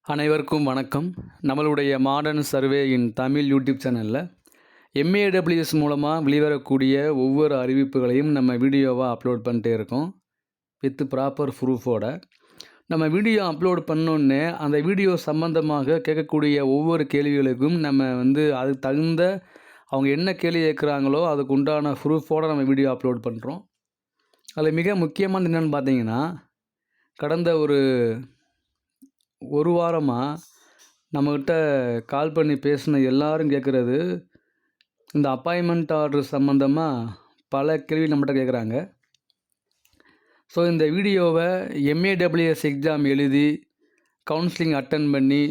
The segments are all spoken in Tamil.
அனைவருக்கும் வணக்கம். நம்மளுடைய மாடர்ன் சர்வே இன் தமிழ் யூடியூப் சேனலில் எம்ஏடபிள்யூஎஸ் மூலமாக வெளிவரக்கூடிய ஒவ்வொரு அறிவிப்புகளையும் நம்ம வீடியோவாக அப்லோட் பண்ணிட்டே இருக்கோம். வித் ப்ராப்பர் ப்ரூஃபோட நம்ம வீடியோ அப்லோட் பண்ணோன்னே அந்த வீடியோ சம்பந்தமாக கேட்கக்கூடிய ஒவ்வொரு கேள்விகளுக்கும் நம்ம அதுக்கு தகுந்த அவங்க என்ன கேள்வி கேட்குறாங்களோ அதுக்கு உண்டான ப்ரூஃபோடு நம்ம வீடியோ அப்லோட் பண்ணுறோம். அதில் மிக முக்கியமானது என்னென்னு பார்த்தீங்கன்னா, கடந்த ஒரு வாரமாக நம்மக்கிட்ட கால் பண்ணி பேசின எல்லாரும் கேட்குறது, இந்த அப்பாயின்மெண்ட் ஆர்டர் சம்மந்தமாக பல கேள்வி நம்மகிட்ட கேட்குறாங்க. ஸோ இந்த வீடியோவை எம்ஏடபிள்யூஎஸ் எக்ஸாம் எழுதி கவுன்சிலிங் அட்டன் பண்ணி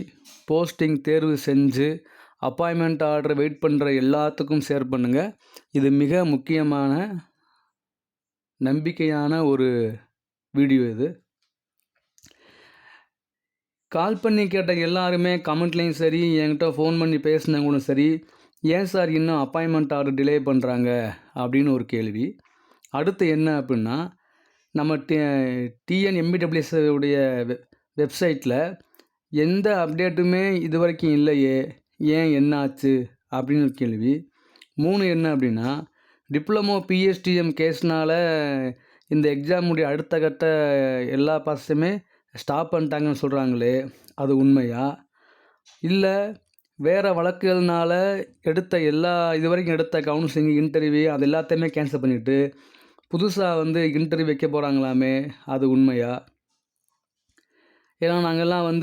போஸ்டிங் தேர்வு செஞ்சு அப்பாயின்மெண்ட் ஆர்டர் வெயிட் பண்ணுற எல்லாத்துக்கும் ஷேர் பண்ணுங்கள். இது மிக முக்கியமான நம்பிக்கையான ஒரு வீடியோ. இது கால் பண்ணி கேட்ட எல்லாருமே கமெண்ட்லேயும் சரி, என்கிட்ட ஃபோன் பண்ணி பேசினவங்களும் சரி, ஏன் சார் இன்னும் அப்பாயின்மெண்ட் ஆர்டர் டிலே பண்ணுறாங்க அப்படின்னு ஒரு கேள்வி. அடுத்து என்ன அப்படின்னா, நம்ம டிஎன்எம்பிடபிள்யூஎஸ் உடைய வெப்சைட்டில் எந்த அப்டேட்டுமே இது வரைக்கும் இல்லையே, ஏன் என்னாச்சு அப்படின்னு ஒரு கேள்வி. 3 என்ன அப்படின்னா, டிப்ளமோ பிஎஸ்டிஎம் கேஸ்னால் இந்த எக்ஸாமுடைய அடுத்த கட்ட எல்லா ப்ராசஸுமே ஸ்டாப் பண்ணிட்டாங்கன்னு சொல்கிறாங்களே, அது உண்மையா? இல்லை வேறு வழக்குகள்னால் இது வரைக்கும் எடுத்த கவுன்சிலிங், இன்டர்வியூ அது எல்லாத்தையுமே கேன்சல் பண்ணிவிட்டு புதுசாக இன்டர்வியூ வைக்க போகிறாங்களாமே, அது உண்மையா? ஏன்னா நாங்கள்லாம்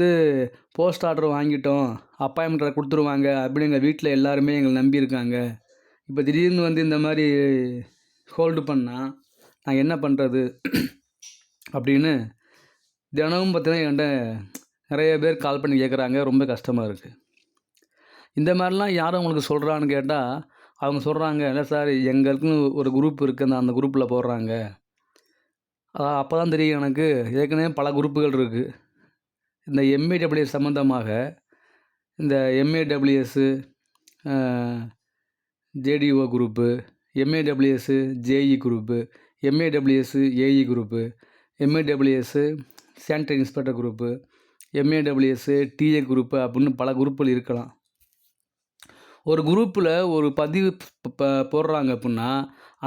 போஸ்ட் ஆர்டர் வாங்கிட்டோம், அப்பாயின்மெண்ட் ஆர்டர் கொடுத்துருவாங்க அப்படின்னு எங்கள் வீட்டில் எல்லாருமே எங்களை நம்பியிருக்காங்க. இப்போ திடீர்னு இந்த மாதிரி ஹோல்டு பண்ணால் நான் என்ன பண்ணுறது அப்படின்னு தினமும் பார்த்தீங்கன்னா என்கிட்ட நிறைய பேர் கால் பண்ணி கேட்குறாங்க. ரொம்ப கஷ்டமாக இருக்குது. இந்த மாதிரிலாம் யாரும் உங்களுக்கு சொல்கிறான்னு கேட்டால் அவங்க சொல்கிறாங்க, இல்லை சார் எங்களுக்குன்னு ஒரு குரூப் இருக்குது, அந்த குரூப்பில் போடுறாங்க. அப்போ தான் தெரியும் எனக்கு, ஏற்கனவே பல குரூப்புகள் இருக்குது. இந்த எம்ஏடபிள்யூஎஸ் சம்மந்தமாக இந்த MAWS JDO group, MAWS JE group, MAWS AE group, MAWS sanitary inspector group, MAWS DA group அப்படின்னு பல குரூப்புகள் இருக்கலாம். ஒரு குரூப்பில் ஒரு பதிவு போடுறாங்க அப்படின்னா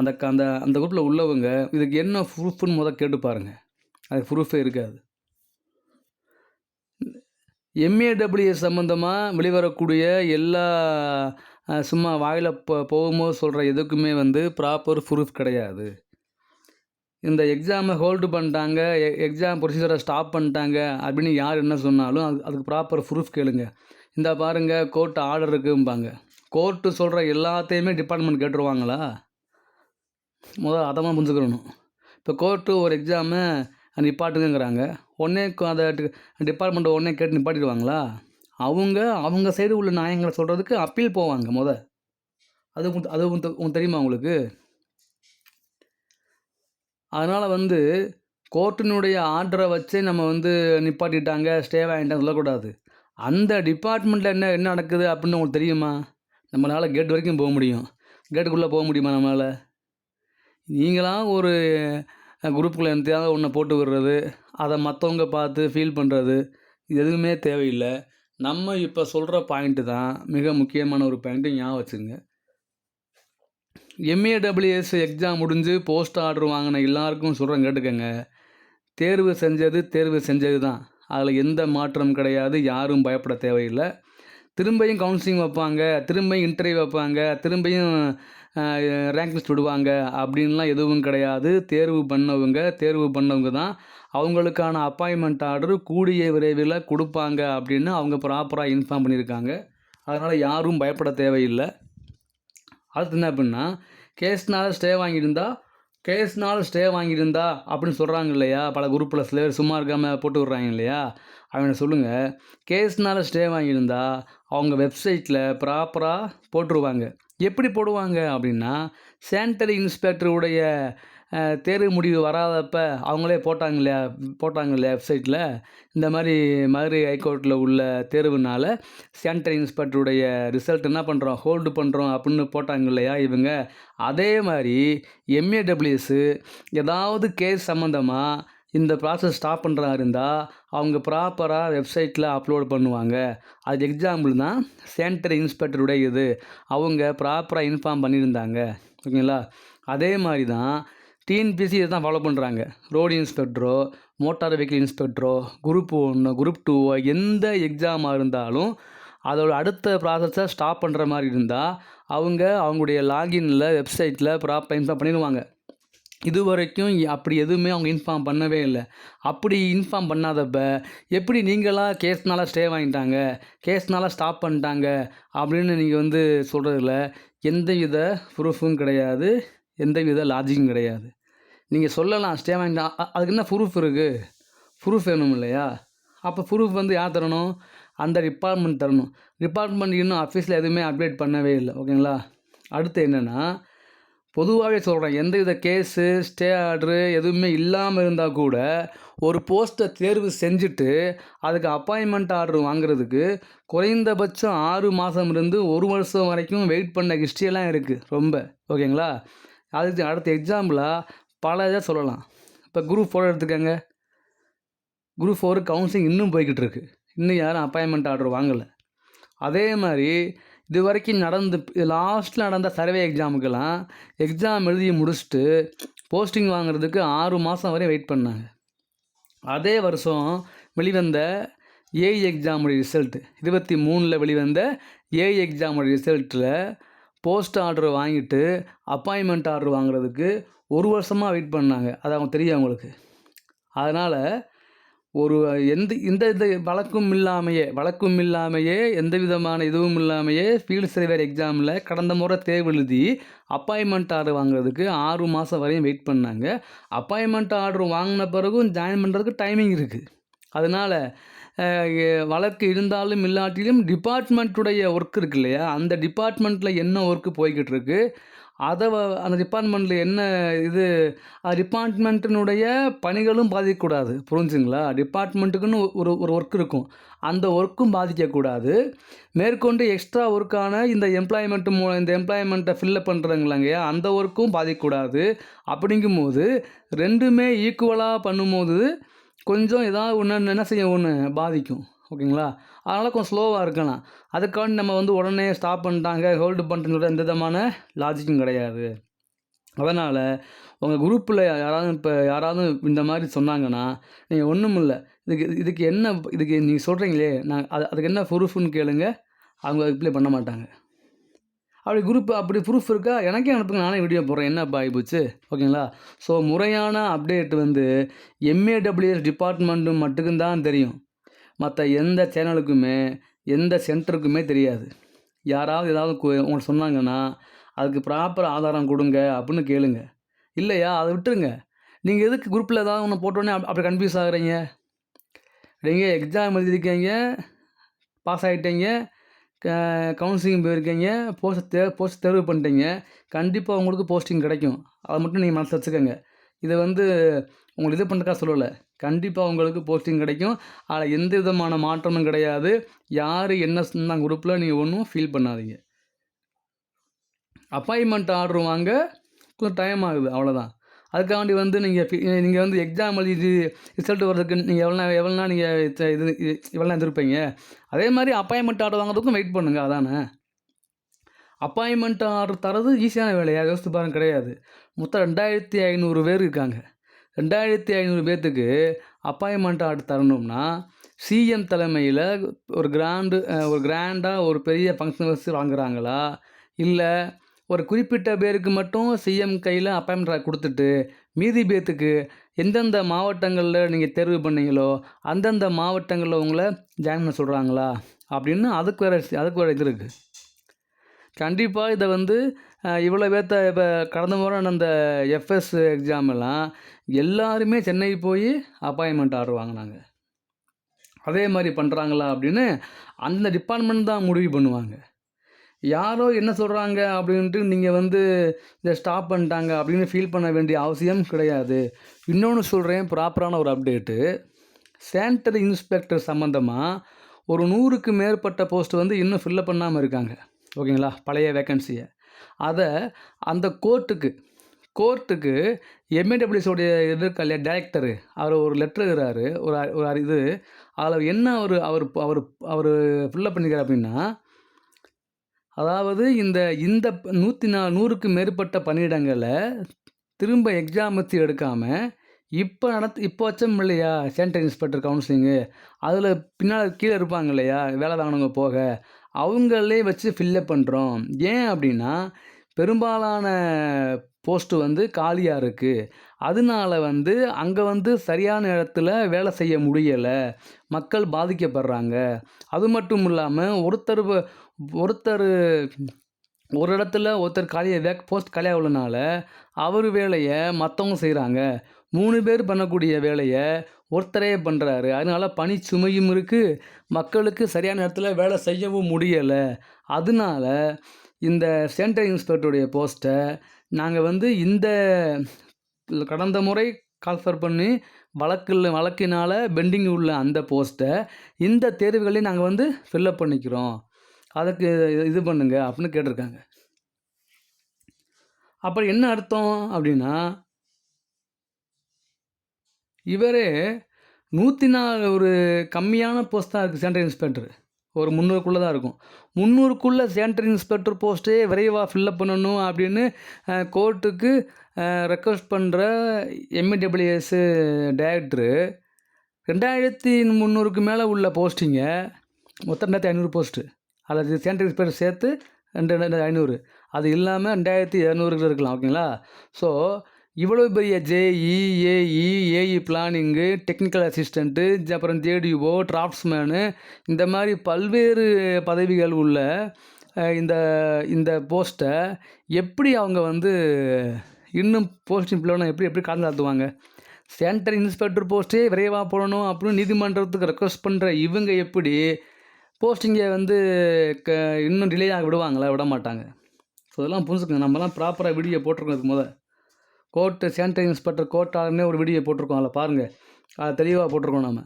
அந்த அந்த அந்த குரூப்பில் உள்ளவங்க இதுக்கு என்ன ப்ரூஃப்னு கேட்டு பாருங்கள். அது ப்ரூஃபே இருக்காது. எம்ஏடபிள்யூஎஸ் சம்மந்தமாக வெளிவரக்கூடிய எல்லா சும்மா வாயில் போகும்போது சொல்கிற எதுக்குமே ப்ராப்பர் ப்ரூஃப் கிடையாது. இந்த எக்ஸாமை ஹோல்டு பண்ணிட்டாங்க, எக்ஸாம் ப்ரொசீஜரை ஸ்டாப் பண்ணிட்டாங்க அப்படின்னு யார் என்ன சொன்னாலும் அதுக்கு ப்ராப்பர் ப்ரூஃப் கேளுங்க. இந்த பாருங்கள், கோர்ட் ஆர்டர் இருக்கும்பாங்க. கோர்ட்டு சொல்கிற எல்லாத்தையுமே டிபார்ட்மெண்ட் கேட்டுருவாங்களா? அதை புரிஞ்சுக்கணும். இப்போ கோர்ட்டு ஒரு எக்ஸாமை நிப்பாட்டுங்கிறாங்க, உடனே அதை டிபார்ட்மெண்ட்டை உடனே கேட்டு நிப்பாட்டிடுவாங்களா? அவங்க சைடு உள்ள நியாயங்களை சொல்கிறதுக்கு அப்பீல் போவாங்க. அது உங்களுக்கு தெரியுமா உங்களுக்கு? அதனால் கோர்ட்டினுடைய ஆர்டரை வச்சே நம்ம நிப்பாட்டிட்டாங்க, ஸ்டே வாங்கிட்டாங்க சொல்லக்கூடாது. அந்த டிபார்ட்மெண்ட்டில் என்ன நடக்குது அப்படின்னு உங்களுக்கு தெரியுமா? நம்மளால் கேட் வரைக்கும் போக முடியும், கேட்டுக்குள்ளே போக முடியுமா நம்மளால்? நீங்களாம் ஒரு குரூப்புக்குள்ளே எந்தையாவது ஒன்றை போட்டு விடுறது, அதை மற்றவங்க பார்த்து ஃபீல் பண்ணுறது, இது எதுவுமே தேவையில்லை. நம்ம இப்போ சொல்கிற பாயிண்ட்டு தான் மிக முக்கியமான ஒரு பாயிண்ட்டு, ஞாபகம் வச்சுங்க. எம்ஏடபிள்யூஎஸ் எக்ஸாம் முடிஞ்சு போஸ்ட் ஆர்டர் வாங்கின எல்லாருக்கும் சொல்கிறேன், கேட்டுக்கங்க. தேர்வு செஞ்சது தான், அதில் எந்த மாற்றம் கிடையாது. யாரும் பயப்பட தேவையில்லை. திரும்பியும் கவுன்சிலிங் வைப்பாங்க, திரும்பியும் இன்டர்வியூ வைப்பாங்க, திரும்பியும் ரேங்க் லிஸ்ட் விடுவாங்க அப்படின்லாம் எதுவும் கிடையாது. தேர்வு பண்ணவங்க தான் அவங்களுக்கான அப்பாயின்மெண்ட் ஆர்டர் கூடிய விரைவில் கொடுப்பாங்க அப்படின்னு அவங்க ப்ராப்பராக இன்ஃபார்ம் பண்ணியிருக்காங்க. அதனால் யாரும் பயப்பட தேவையில்லை. அடுத்து என்ன அப்படின்னா, கேஸ்னால் ஸ்டே வாங்கியிருந்தா அப்படின்னு சொல்கிறாங்க இல்லையா, பல குரூப்பில் சில பேர் சும்மா இருக்காமல் போட்டு விட்றாங்க இல்லையா, அவங்க சொல்லுங்கள். கேஸ்னால் ஸ்டே வாங்கியிருந்தா அவங்க வெப்சைட்டில் ப்ராப்பராக போட்டுருவாங்க. எப்படி போடுவாங்க அப்படின்னா, சானிட்டரி இன்ஸ்பெக்டருடைய தேர்வு முடிவு வராதப்ப அவங்களே போட்டாங்க இல்லையா வெப்சைட்டில். இந்த மாதிரி மதுரை ஹைகோர்ட்டில் உள்ள தேர்வுனால் சானிட்டரி இன்ஸ்பெக்டருடைய ரிசல்ட் என்ன பண்ணுறோம், ஹோல்டு பண்ணுறோம் அப்படின்னு போட்டாங்க இல்லையா இவங்க. அதே மாதிரி எம்ஏடபிள்யூஎஸ்ஸு ஏதாவது கேஸ் சம்மந்தமாக இந்த ப்ராசஸ் ஸ்டாப் பண்ணுறதா இருந்தால் அவங்க ப்ராப்பராக வெப்சைட்டில் அப்லோட் பண்ணுவாங்க. அதுக்கு எக்ஸாம்பிள் தான் சானிட்டரி இன்ஸ்பெக்டருடைய இது. அவங்க ப்ராப்பராக இன்ஃபார்ம் பண்ணியிருந்தாங்க. ஓகேங்களா? அதே மாதிரி தான் டிஎன்பிஎஸ்சி இதை தான் ஃபாலோ பண்ணுறாங்க. ரோடு இன்ஸ்பெக்டரோ, மோட்டார் வெஹிக்கிள் இன்ஸ்பெக்டரோ, குரூப் 1, குரூப் 2 எந்த எக்ஸாமாக இருந்தாலும் அதோட அடுத்த ப்ராசஸை ஸ்டாப் பண்ணுற மாதிரி இருந்தால் அவங்களுடைய லாகின்ல வெப்சைட்டில் ப்ராப்பராக இன்ஃபார்ம் பண்ணிடுவாங்க. இதுவரைக்கும் அப்படி எதுவுமே அவங்க இன்ஃபார்ம் பண்ணவே இல்லை. அப்படி இன்ஃபார்ம் பண்ணாதப்ப எப்படி நீங்களாக கேஸ்னால ஸ்டே வாங்கிட்டாங்க, கேஸ்னால ஸ்டாப் பண்ணிட்டாங்க அப்படின்னு நீங்கள் சொல்கிறதுல எந்தவித ப்ரூஃபும் கிடையாது, எந்தவித லாஜிக்கும் கிடையாது. நீங்கள் சொல்லலாம் ஸ்டே வாங்கிட்டா, அதுக்கு என்ன ப்ரூஃப் இருக்குது? ப்ரூஃப் வேணும் இல்லையா? அப்போ ப்ரூஃப் யார் தரணும்? அந்த டிபார்ட்மெண்ட் தரணும். டிபார்ட்மெண்ட் இன்னும் அஃபீஸில் எதுவுமே அப்டேட் பண்ணவே இல்லை. ஓகேங்களா? அடுத்து என்னென்னா, பொதுவாகவே சொல்கிறேன், எந்தவித கேஸு, ஸ்டே ஆர்டரு எதுவுமே இல்லாமல் இருந்தால் கூட ஒரு போஸ்ட்டை தேர்வு செஞ்சுட்டு அதுக்கு அப்பாயின்மெண்ட் ஆர்டர் வாங்குறதுக்கு குறைந்தபட்சம் 6 மாதம் இருந்து 1 வருஷம் வரைக்கும் வெயிட் பண்ண ஹிஸ்ட்ரியெல்லாம் இருக்குது ரொம்ப. ஓகேங்களா? அதுக்கு அடுத்த எக்ஸாம்பிளாக பல இதை சொல்லலாம். இப்போ குரூப் 4 எடுத்துக்கோங்க. குரூப் 4 கவுன்சிலிங் இன்னும் போய்கிட்டு இருக்கு. இன்னும் யாரும் அப்பாயின்மெண்ட் ஆர்டர் வாங்கலை. அதே மாதிரி இது வரைக்கும் லாஸ்ட்டில் நடந்த சர்வே எக்ஸாமுக்கெல்லாம் எக்ஸாம் எழுதி முடிச்சுட்டு போஸ்டிங் வாங்குறதுக்கு 6 மாதம் வரை வெயிட் பண்ணாங்க. அதே வருஷம் வெளிவந்த ஏஇ எக்ஸாமுடைய ரிசல்ட்டு 23 வெளிவந்த ஏஇ எக்ஸாமுடைய ரிசல்ட்டில் போஸ்ட் ஆர்டர் வாங்கிட்டு அப்பாயின்மெண்ட் ஆர்டர் வாங்குறதுக்கு 1 வருஷமாக வெயிட் பண்ணாங்க. அது அவங்க தெரியும் அவங்களுக்கு. அதனால் ஒரு இந்த வழக்கும் இல்லாமையே எந்த விதமான இதுவும் இல்லாமையே ஃபீல்டு சர்வேயர் எக்ஸாமில் கடந்த முறை தேர்வு எழுதி அப்பாயின்மெண்ட் ஆர்டர் வாங்குறதுக்கு 6 மாதம் வரையும் வெயிட் பண்ணாங்க. அப்பாயின்மெண்ட் ஆர்டர் வாங்கின பிறகும் ஜாயின் பண்ணுறதுக்கு டைமிங் இருக்குது. அதனால் வழக்கு இருந்தாலும் இல்லாட்டிலும் டிபார்ட்மெண்ட்டுடைய ஒர்க் இருக்கு இல்லையா, அந்த டிபார்ட்மெண்ட்டில் என்ன ஒர்க்கு போய்கிட்டு இருக்கு, அந்த டிபார்ட்மெண்ட்டில் என்ன இது, டிபார்ட்மெண்ட்டினுடைய பணிகளும் பாதிக்கக்கூடாது. புரிஞ்சுங்களா? டிபார்ட்மெண்ட்டுக்குன்னு ஒரு ஒர்க் இருக்கும், அந்த ஒர்க்கும் பாதிக்கக்கூடாது. மேற்கொண்டு எக்ஸ்ட்ரா ஒர்க்கான இந்த எம்ப்ளாய்மெண்ட்டை ஃபில்லப் பண்ணுறாங்களாங்க, அந்த ஒர்க்கும் பாதிக்கக்கூடாது. அப்படிங்கும்போது ரெண்டுமே ஈக்குவலாக பண்ணும்போது கொஞ்சம் ஏதாவது ஒன்று என்ன செய்யும், ஒன்று பாதிக்கும். ஓகேங்களா? அதனால் கொஞ்சம் ஸ்லோவாக இருக்கலாம். அதுக்காண்டி நம்ம உடனே ஸ்டாப் பண்ணிட்டாங்க, ஹோல்டு பண்ணிட்டுங்கிற எந்த விதமான லாஜிக்கும் கிடையாது. அதனால் உங்கள் குரூப்பில் யாராவது இந்த மாதிரி சொன்னாங்கன்னா நீங்கள் ஒன்றும் இல்லை, இதுக்கு நீங்கள் சொல்கிறீங்களே, அதுக்கு என்ன ப்ரூஃப்னு கேளுங்க. அவங்க ரிப்ளை பண்ண மாட்டாங்க. அப்படி ப்ரூஃப் இருக்கா எனக்கே அனுப்புங்க, நானே வீடியோ போடுறேன், என்னப்பா ஆகிப்போச்சு. ஓகேங்களா? ஸோ முறையான அப்டேட் எம்ஏடபிள்யூஎஸ் டிபார்ட்மெண்ட்டு மட்டுக்கும் தான் தெரியும். மற்ற எந்த சேனலுக்குமே எந்த சென்டருக்குமே தெரியாது. யாராவது ஏதாவது உங்களுக்கு சொன்னாங்கன்னா அதுக்கு ப்ராப்பர் ஆதாரம் கொடுங்க அப்படின்னு கேளுங்க. இல்லையா அதை விட்டுருங்க. நீங்கள் எதுக்கு குரூப்பில் ஏதாவது ஒன்று போட்டோன்னே அப்படி கன்ஃபியூஸ் ஆகுறீங்க? நீங்கள் எக்ஸாம் எழுதியிருக்கீங்க, பாஸ் ஆகிட்டீங்க, கவுன்சிலிங் போயிருக்கீங்க, போஸ்ட் தேர்வு பண்ணிட்டீங்க, கண்டிப்பாக உங்களுக்கு போஸ்டிங் கிடைக்கும். அதை மட்டும் நீங்கள் மனசில் வச்சுக்கோங்க. இதை உங்களுக்கு இது பண்ணுறக்கா சொல்லலை, கண்டிப்பாக உங்களுக்கு போஸ்டிங் கிடைக்கும். அதில் எந்த விதமான மாற்றமும் கிடையாது. யார் என்ன சொன்னாங்க குரூப்பில் நீங்கள் ஒன்றும் ஃபீல் பண்ணாதீங்க. அப்பாயின்மெண்ட் ஆர்டர் வாங்க கொஞ்சம் டைம் ஆகுது, அவ்வளோதான். அதுக்காண்டி நீங்கள் எக்ஸாம் எழுதி ரிசல்ட் வர்றதுக்கு நீங்கள் எவ்வளோ நீங்கள் இவ்வளோ எதிர்ப்பீங்க. அதே மாதிரி அப்பாயின்மெண்ட் ஆர்டர் வாங்குறதுக்கும் வெயிட் பண்ணுங்கள். அதானே, அப்பாயின்மெண்ட் ஆர்டர் தரது ஈஸியான வேலையாக யோசித்து பாருங்க, கிடையாது. மொத்தம் 2500 பேர் இருக்காங்க. 2500 பேர்த்துக்கு அப்பாயின்மெண்ட் ஆர்டர் தரணும்னா சிஎம் தலைமையில் ஒரு கிராண்டாக ஒரு பெரிய ஃபங்க்ஷன் வச்சு வாங்குறாங்களா, இல்லை ஒரு குறிப்பிட்ட பேருக்கு மட்டும் சிஎம் கையில் அப்பாயின்மெண்ட் ஆர்டர் கொடுத்துட்டு மீதி பேர்த்துக்கு எந்தெந்த மாவட்டங்களில் நீங்கள் தேர்வு பண்ணீங்களோ அந்தந்த மாவட்டங்களில் உங்களை ஜாயின் பண்ண சொல்கிறாங்களா அப்படின்னு அதுக்கு வேறு இது இருக்குது. கண்டிப்பாக இதை இவ்வளோ பேர்த்த இப்போ கடந்த முறை அந்த எஃப்எஸ் எக்ஸாமெல்லாம் எல்லாருமே சென்னை போய் அப்பாயின்மெண்ட் ஆர்டர் வாங்கினாங்க. அதே மாதிரி பண்ணுறாங்களா அப்படின்னு அந்த டிபார்ட்மெண்ட் தான் முடிவு பண்ணுவாங்க. யாரோ என்ன சொல்கிறாங்க அப்படின்ட்டு நீங்கள் இதை ஸ்டாப் பண்ணிட்டாங்க அப்படின்னு ஃபீல் பண்ண வேண்டிய அவசியம் கிடையாது. இன்னொன்று சொல்கிறேன், ப்ராப்பரான ஒரு அப்டேட்டு. சானிட்டரி இன்ஸ்பெக்டர் சம்மந்தமாக ஒரு 100க்கு மேற்பட்ட போஸ்ட் இன்னும் ஃபில்லப் பண்ணாமல் இருக்காங்க. ஓகேங்களா? பழைய வேக்கன்சியை அதை அந்த கோர்ட்டுக்கு கோர்ட்டுக்கு எம்ஏடபிள்யூஎஸோடைய இது இருக்கா இல்லையா டைரக்டரு, அவர் ஒரு லெட்டர் எழுதுறாரு. ஒரு ஒரு இது அதில் என்ன அவர் அவர் அவர் அவர் ஃபில்லப் பண்ணிக்கிறார் அப்படின்னா, அதாவது இந்த இந்த 100க்கு மேற்பட்ட பணியிடங்கள திரும்ப எக்ஸாம் வச்சு எடுக்காம, இப்போ வச்சோம் இல்லையா சானிட்டரி இன்ஸ்பெக்டர் கவுன்சிலிங்கு, அதில் பின்னால் கீழே இருப்பாங்க இல்லையா வேலை வாங்கினவங்க போக, அவங்களே வச்சு ஃபில்லப் பண்ணுறோம். ஏன் அப்படின்னா, பெரும்பாலான போஸ்ட்டு வந்து காலியாக இருக்குது. அதனால வந்து அங்கே வந்து சரியான இடத்துல வேலை செய்ய முடியலை, மக்கள் பாதிக்கப்படுறாங்க. அது மட்டும் இல்லாமல் ஒருத்தர் ஒரு இடத்துல போஸ்ட் காலியாக உள்ளனால அவர் வேலையை மற்றவங்க செய்கிறாங்க. 3 பேர் பண்ணக்கூடிய வேலையை ஒருத்தரே பண்ணுறாரு. அதனால பணி சுமையும் இருக்குது, மக்களுக்கு சரியான இடத்துல வேலை செய்யவும் முடியலை. அதனால இந்த சானிட்டரி இன்ஸ்பெக்டருடைய போஸ்ட்டை நாங்கள் வந்து இந்த கடந்த முறை கால்ஃபர் பண்ணி வழக்கினால் பெண்டிங் உள்ள அந்த போஸ்ட்டை இந்த தேர்வுகளையும் நாங்கள் வந்து ஃபில்லப் பண்ணிக்கிறோம், அதுக்கு இது பண்ணுங்க அப்படின்னு கேட்டிருக்காங்க. அப்புறம் என்ன அர்த்தம் அப்படின்னா, இவரே 104 ஒரு கம்மியான போஸ்ட் தான் இருக்குது சானிட்டரி இன்ஸ்பெக்டர். ஒரு 300க்குள்ளே தான் இருக்கும். 300க்குள்ளே சானிட்டரி இன்ஸ்பெக்டர் போஸ்ட்டே விரைவாக ஃபில்லப் பண்ணணும் அப்படின்னு கோர்ட்டுக்கு ரெக்வஸ்ட் பண்ணுற எம்ஏடபிள்யூஎஸ் டைரக்டரு 2300க்கு மேலே உள்ள போஸ்டிங்க மொத்தம் 2500 போஸ்ட்டு. அதில் சானிட்டரி இன்ஸ்பெக்டர் சேர்த்து 2500, அது இல்லாமல் 2200 இருக்கலாம். ஓகேங்களா? ஸோ இவ்வளோ பெரிய JE, AE, AE planning, technical assistant, அப்புறம் ஜேடிஓ, டிராஃப்ட்ஸ்மேனு, இந்த மாதிரி பல்வேறு பதவிகள் உள்ள இந்த இந்த போஸ்ட்டை எப்படி அவங்க வந்து இன்னும் போஸ்டிங் பிள்ளைனா எப்படி காலம் தாழ்த்துவாங்க? சானிட்டரி இன்ஸ்பெக்டர் போஸ்ட்டே விரைவாக போடணும் அப்படின்னு நீதிமன்றத்துக்கு ரெக்வஸ்ட் பண்ணுற இவங்க எப்படி போஸ்டிங்கை வந்து இன்னும் டிலே ஆக விடுவாங்களா? விட மாட்டாங்க. ஸோ இதெல்லாம் புரிஞ்சுக்கோங்க. நம்மலாம் ப்ராப்பராக வீடியோ போட்டிருக்கோம். இதுக்கு கோர்ட்டு சானிட்டரி இன்ஸ்பெக்டர் கோர்ட்டாலுமே ஒரு வீடியோ போட்டிருக்கோம், அதில் பாருங்கள், அதை தெளிவாக போட்டிருக்கோம் நம்ம.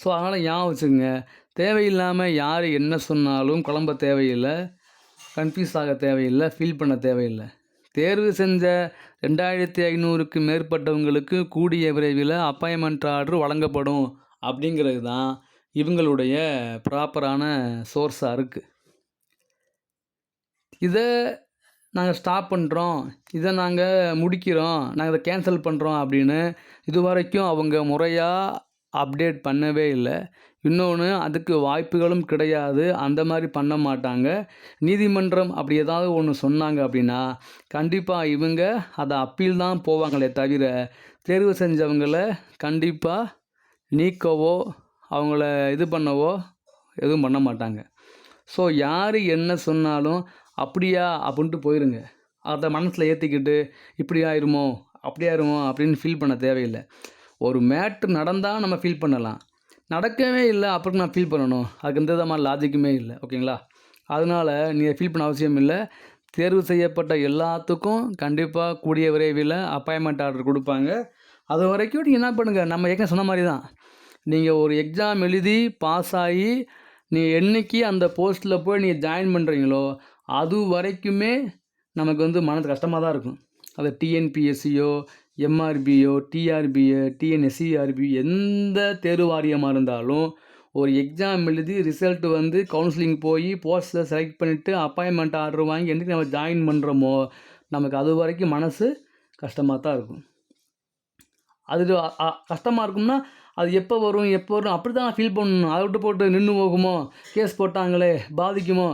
ஸோ அதனால் ஞாபகம் வச்சுக்கோங்க, தேவையில்லாமல் யார் என்ன சொன்னாலும் குழம்ப தேவையில்லை, கன்ஃபியூஸ் ஆக தேவையில்லை, ஃபீல் பண்ண தேவையில்லை. தேர்வு செஞ்ச 2500க்கு மேற்பட்டவங்களுக்கு கூடிய விரைவில் அப்பாயின்மெண்ட் ஆர்டர் வழங்கப்படும் அப்படிங்கிறது தான் இவங்களுடைய ப்ராப்பரான சோர்ஸாக இருக்குது. இதை நாங்கள் ஸ்டாப் பண்ணுறோம், இதை நாங்கள் முடிக்கிறோம், நாங்கள் இதை கேன்சல் பண்ணுறோம் அப்படின்னு இது வரைக்கும் அவங்க முறையாக அப்டேட் பண்ணவே இல்லை. இன்னொன்று, அதுக்கு வாய்ப்புகளும் கிடையாது, அந்த மாதிரி பண்ண மாட்டாங்க. நீதிமன்றம் அப்படி ஏதாவது ஒன்று சொன்னாங்க அப்படின்னா கண்டிப்பாக இவங்க அதை அப்பீல் தான் போவாங்களே தவிர தேர்வு செஞ்சவங்கள கண்டிப்பாக நீக்கவோ அவங்கள இது பண்ணவோ எதுவும் பண்ண மாட்டாங்க. ஸோ யார் என்ன சொன்னாலும் அப்படியா அப்படின்ட்டு போயிருங்க. அதை மனசில் ஏற்றிக்கிட்டு இப்படி ஆயிருமோ அப்படி ஆயிருமோ அப்படின்னு ஃபீல் பண்ண தேவையில்லை. ஒரு மேட்ரு நடந்தால் நம்ம ஃபீல் பண்ணலாம், நடக்கவே இல்லை அப்புறம் நான் ஃபீல் பண்ணணும், அதுக்கு எந்த விதமான லாஜிக்குமே இல்லை. ஓகேங்களா? அதனால் நீங்கள் ஃபீல் பண்ண அவசியம் இல்லை. தேர்வு செய்யப்பட்ட எல்லாத்துக்கும் கண்டிப்பாக கூடிய விரைவில் அப்பாயின்மெண்ட் ஆர்டர் கொடுப்பாங்க. அது வரைக்கும் நீங்கள் என்ன பண்ணுங்கள், நம்ம ஏற்கனவே சொன்ன மாதிரி தான், நீங்கள் ஒரு எக்ஸாம் எழுதி பாஸ் ஆகி நீங்கள் என்றைக்கு அந்த போஸ்ட்டில் போய் நீங்கள் ஜாயின் பண்ணுறீங்களோ அது வரைக்குமே நமக்கு வந்து மனது கஷ்டமாக தான் இருக்கும். அது டிஎன்பிஎஸ்சியோ, எம்ஆர்பியோ, டிஆர்பியோ, டிஎன்எஸ்சிஆர்பி எந்த தேர்வு வாரியமாக இருந்தாலும் ஒரு எக்ஸாம் எழுதி ரிசல்ட் வந்து கவுன்சிலிங் போய் போஸ்ட்டில் செலக்ட் பண்ணிவிட்டு அப்பாயின்மெண்ட் ஆர்டர் வாங்கி என்றைக்கு நம்ம ஜாயின் பண்ணுறோமோ நமக்கு அது வரைக்கும் மனசு கஷ்டமாக தான் இருக்கும். அது கஷ்டமாக இருக்கும்னா அது எப்போ வரும் அப்படி தான் ஃபீல் பண்ணணும். அதை விட்டு போட்டு நின்று போகுமோ, கேஸ் போட்டாங்களே பாதிக்குமோ.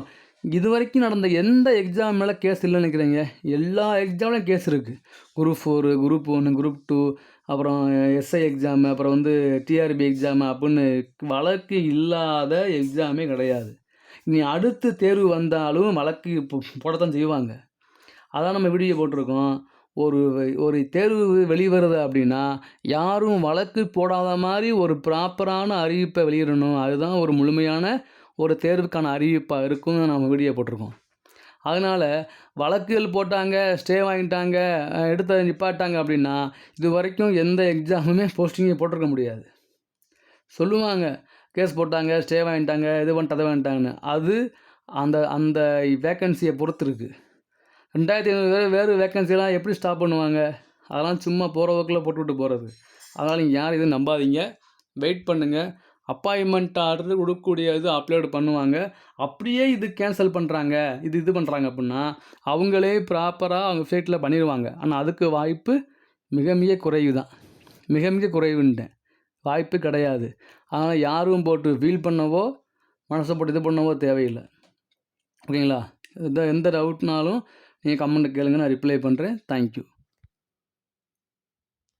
இது வரைக்கும் நடந்த எந்த எக்ஸாம் மேலே கேஸ் இல்லைன்னு நினைக்கிறீங்க? எல்லா எக்ஸாம்லையும் கேஸ் இருக்குது. குரூப் 4, குரூப் 1, குரூப் 2, அப்புறம் எஸ்ஐ எக்ஸாமு, அப்புறம் வந்து டிஆர்பி எக்ஸாமு அப்படின்னு வழக்கு இல்லாத எக்ஸாமே கிடையாது. இனி அடுத்து தேர்வு வந்தாலும் வழக்கு போடத்தான் செய்வாங்க. அதான் நம்ம வீடியோ போட்டிருக்கோம். ஒரு தேர்வு வெளிவருது அப்படின்னா யாரும் வழக்கு போடாத மாதிரி ஒரு ப்ராப்பரான அறிவிப்பை வெளியிடணும். அதுதான் ஒரு முழுமையான ஒரு தேர்வுக்கான அறிவிப்பாக இருக்கும்னு நம்ம வீடியோ போட்டிருக்கோம். அதனால் வழக்குகள் போட்டாங்க, ஸ்டே வாங்கிட்டாங்க, எடுத்து நிப்பாட்டாங்க அப்படின்னா இது வரைக்கும் எந்த எக்ஸாமுமே போஸ்டிங்கை போட்டிருக்க முடியாது. சொல்லுவாங்க கேஸ் போட்டாங்க, ஸ்டே வாங்கிட்டாங்க, இது பண்ணிட்டு அதை வாங்கிட்டாங்கன்னு. அது அந்த அந்த வேக்கன்சியை பொறுத்து இருக்குது. 2500 பேர் வேறு வேக்கன்சிலாம் எப்படி ஸ்டாப் பண்ணுவாங்க? அதெல்லாம் சும்மா போகிற போக்கில் போட்டுவிட்டு போகிறது. அதனால் நீங்கள் யாரும் எதுவும் நம்பாதீங்க. வெயிட் பண்ணுங்கள். அப்பாயின்மெண்ட் ஆர்டர் கொடுக்கக்கூடியது அப்லோடு பண்ணுவாங்க. அப்படியே இது கேன்சல் பண்ணுறாங்க, இது பண்ணுறாங்க அப்படின்னா அவங்களே ப்ராப்பராக அவங்க வெப்சைட்டில் பண்ணிடுவாங்க. ஆனால் அதுக்கு வாய்ப்பு மிக மிக குறைவு தான். மிக மிக குறைவுன்ட்டேன். வாய்ப்பு கிடையாது. அதனால் யாரும் போட்டு ஃபீல் பண்ணவோ மனசை போட்டு இது பண்ணவோ தேவையில்லை. ஓகேங்களா? எந்த டவுட்னாலும் நீங்கள் கமெண்ட்டு கேளுங்க, நான் ரிப்ளை பண்ணுறேன். தேங்க்யூ.